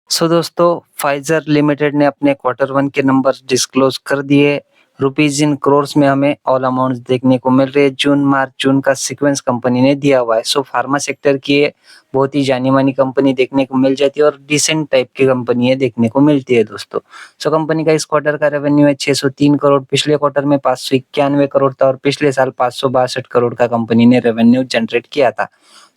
दोस्तों, Pfizer limited ने अपने क्वार्टर वन के नंबर डिस्क्लोज कर दिए। रुपीज इन करोर्स में हमें ऑल अमाउंट्स देखने को मिल रहे हैं। जून का सीक्वेंस कंपनी ने दिया हुआ है। फार्मा सेक्टर की ये बहुत ही जानी मानी कंपनी देखने को मिल जाती है और डिसेंट टाइप की कंपनी है देखने को मिलती है दोस्तों। कंपनी का इस क्वार्टर का रेवेन्यू है 603 करोड़। पिछले क्वार्टर में 591 करोड़ था और पिछले साल 562 करोड़ का कंपनी ने रेवेन्यू जनरेट किया था।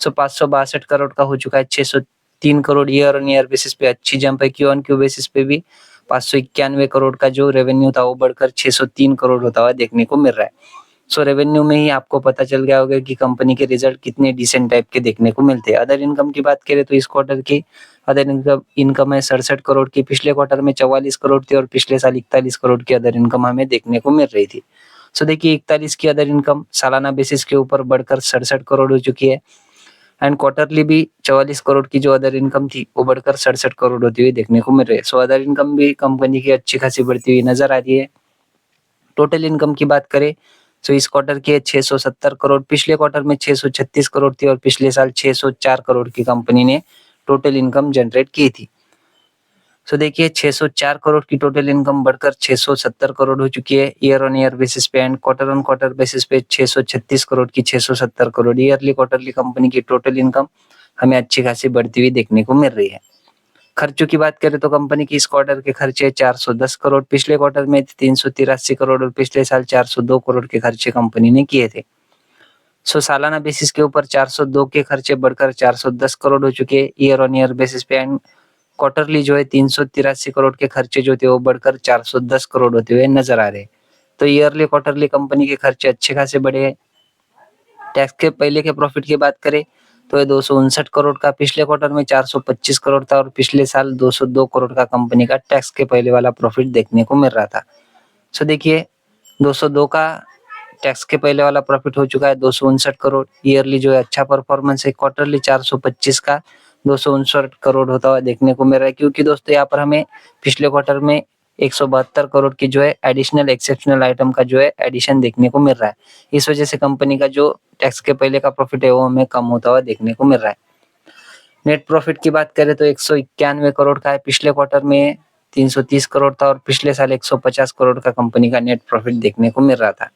562 करोड़ का हो चुका है 603 crore. Year on year basis पे अच्छी जंप है। क्यू ऑन क्यू बेसिस पे भी 591 करोड़ का जो रेवेन्यू था वो बढ़कर 603 करोड़ होता हुआ देखने को मिल रहा है। रेवेन्यू में ही आपको पता चल गया होगा कि कंपनी के रिजल्ट कितने डिसेंट टाइप के देखने को मिलते हैं। अदर इनकम की बात करें तो इस क्वार्टर की अदर इनकम है 67 करोड़ की। पिछले क्वार्टर में 44 करोड़ थी और पिछले साल 41 करोड़ की अदर इनकम हमें देखने को मिल रही थी। देखिए 41 की अदर इनकम सालाना बेसिस के ऊपर बढ़कर 67 करोड़ हो चुकी है एंड क्वार्टरली भी 44 करोड़ की जो अदर इनकम थी वो बढ़कर 67 करोड़ होती हुई देखने को मिल रही है। अदर इनकम भी कंपनी की अच्छी खासी बढ़ती हुई नजर आ रही है। टोटल इनकम की बात करें तो इस क्वार्टर की है 670 करोड़। पिछले क्वार्टर में 636 करोड़ थी और पिछले साल 604 करोड़ की कंपनी ने टोटल इनकम जनरेट की थी। देखिए 604 करोड़ की टोटल इनकम बढ़कर 670 करोड़ हो चुकी है ईयर ऑन ईयर बेसिस पे and quarter on quarter basis पे 636 करोड़ की 670 करोड़ ईयरली क्वार्टरली कंपनी की टोटल इनकम हमें अच्छी खासी बढ़ती हुई देखने को मिल रही है। खर्चों की बात करें तो कंपनी की इस क्वार्टर के खर्चे 410 करोड़। पिछले क्वार्टर में 383 करोड़ और पिछले साल 402 करोड़ के खर्चे कंपनी ने किए थे। सालाना बेसिस के ऊपर 402 के खर्चे बढ़कर 410 करोड़ हो चुके हैं ईयर ऑन ईयर बेसिस पे एंड क्वार्टरली जो है 383 करोड़ के खर्चे जो थे वो बढ़कर 410 करोड़ होते हुए नजर आ रहे हैं। ईयरली क्वार्टरली कंपनी के खर्चे अच्छे खासे बढ़े हैं। टैक्स के पहले के प्रॉफिट की बात करें तो ये 259 करोड़ का। पिछले क्वार्टर में 425 करोड़ था और पिछले साल 202 करोड़ का कंपनी का टैक्स के पहले वाला प्रॉफिट देखने को मिल रहा था। देखिए 202 का टैक्स के पहले वाला प्रॉफिट हो चुका है 259 करोड़। ईयरली जो है अच्छा परफॉर्मेंस है। क्वार्टरली 425 का 259 करोड़ होता हुआ देखने को मिल रहा है क्योंकि दोस्तों यहाँ पर हमें पिछले क्वार्टर में 172 करोड़ की जो है एडिशनल एक्सेप्शनल आइटम का जो है एडिशन देखने को मिल रहा है। इस वजह से कंपनी का जो टैक्स के पहले का प्रॉफिट है वो हमें कम होता हुआ देखने को मिल रहा है। नेट प्रॉफिट की बात करें तो 191 करोड़ का है। पिछले क्वार्टर में 330 करोड़ था और पिछले साल 150 करोड़ का कंपनी का नेट प्रॉफिट देखने को मिल रहा था।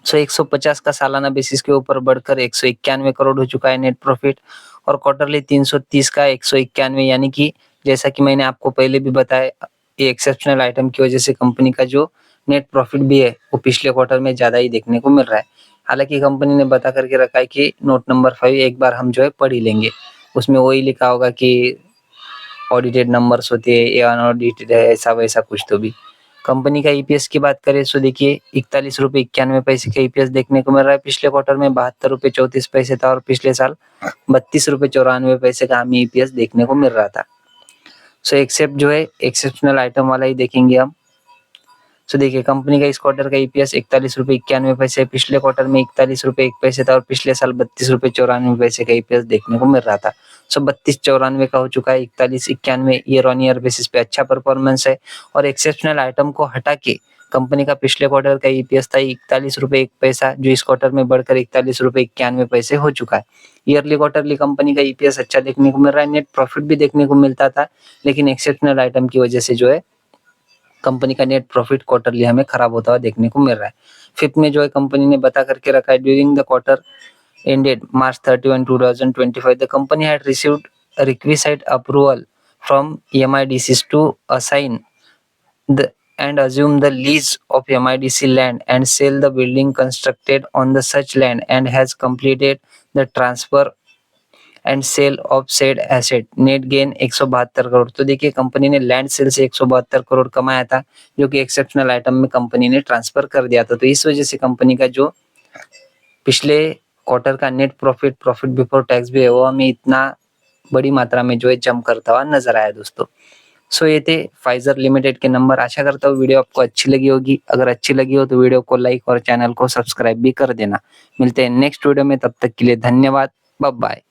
150 का सालाना बेसिस के ऊपर बढ़कर 191 करोड़ हो चुका है नेट प्रॉफिट और क्वार्टरली 330 का 191 यानी कि जैसा कि मैंने आपको पहले भी बताया ये एक्सेप्शनल आइटम की वजह से कंपनी का जो नेट प्रॉफिट भी है वो पिछले क्वार्टर में ज्यादा ही देखने को मिल रहा है। हालांकि कंपनी ने बता करके रखा है कि नोट नंबर 5 एक बार हम जो है पढ़ ही लेंगे। उसमें वही लिखा होगा कि ऑडिटेड नंबर्स होते हैं या अनऑडिटेड है ऐसा वैसा कुछ। तो भी कंपनी का ईपीएस की बात करें तो देखिए 41 रुपए 91 पैसे का ईपीएस देखने को मिल रहा है। पिछले क्वार्टर में 72 रुपए 34 पैसे था और पिछले साल 32 रुपए 94 पैसे का हमें ईपीएस देखने को मिल रहा था। एक्सेप्ट जो है एक्सेप्शनल आइटम वाला ही देखेंगे हम। देखिए कंपनी का इस क्वार्टर का ईपीएस 41 रुपए 91 पैसे। पिछले क्वार्टर में 41 रुपए 1 पैसे था और पिछले साल 32 रुपए 94 पैसे का ईपीएस देखने को मिल रहा था। 32-94 का हो चुका है 41-91 ईयर ऑन ईयर बेसिस पे अच्छा परफॉर्मेंस है। और एक्सेप्शनल आइटम को हटा के कंपनी का पिछले क्वार्टर का ईपीएस था 41 रुपए 1 पैसा जो इस क्वार्टर में बढ़कर 41 रुपए 91 पैसे हो चुका है। ईयरली क्वार्टरली कंपनी का ईपीएस अच्छा देखने को मिल रहा है। नेट प्रॉफिट भी देखने को मिलता था लेकिन एक्सेप्शनल आइटम की वजह से जो है कंपनी का नेट प्रॉफिट क्वार्टरली हमें खराब होता हुआ देखने को मिल रहा है। फिफ्थ में जो है कंपनी ने बता करके रखा है during the quarter ended March 31, 2025, the company had received a requisite approval from MIDCs to assign the and assume the lease of MIDC land and sell the building constructed on the such land and has completed the transfer and sale of said asset. Net gain 172 crore. तो देखिए company ने land cell से 172 करोड़ कमाया था जो कि exceptional item में company ने ट्रांसफर कर दिया था। तो इस वजह से कंपनी का जो पिछले क्वार्टर का नेट प्रॉफिट बिफोर टैक्स भी है वो हमें इतना बड़ी मात्रा में जो है जंप करता हुआ नजर आया दोस्तों। ये थे फाइजर लिमिटेड के नंबर। आशा करता हूँ वीडियो आपको अच्छी लगी होगी। अगर अच्छी लगी हो तो वीडियो को लाइक और चैनल को सब्सक्राइब भी कर देना। मिलते हैं नेक्स्ट वीडियो में, तब तक के लिए धन्यवाद। Bye bye.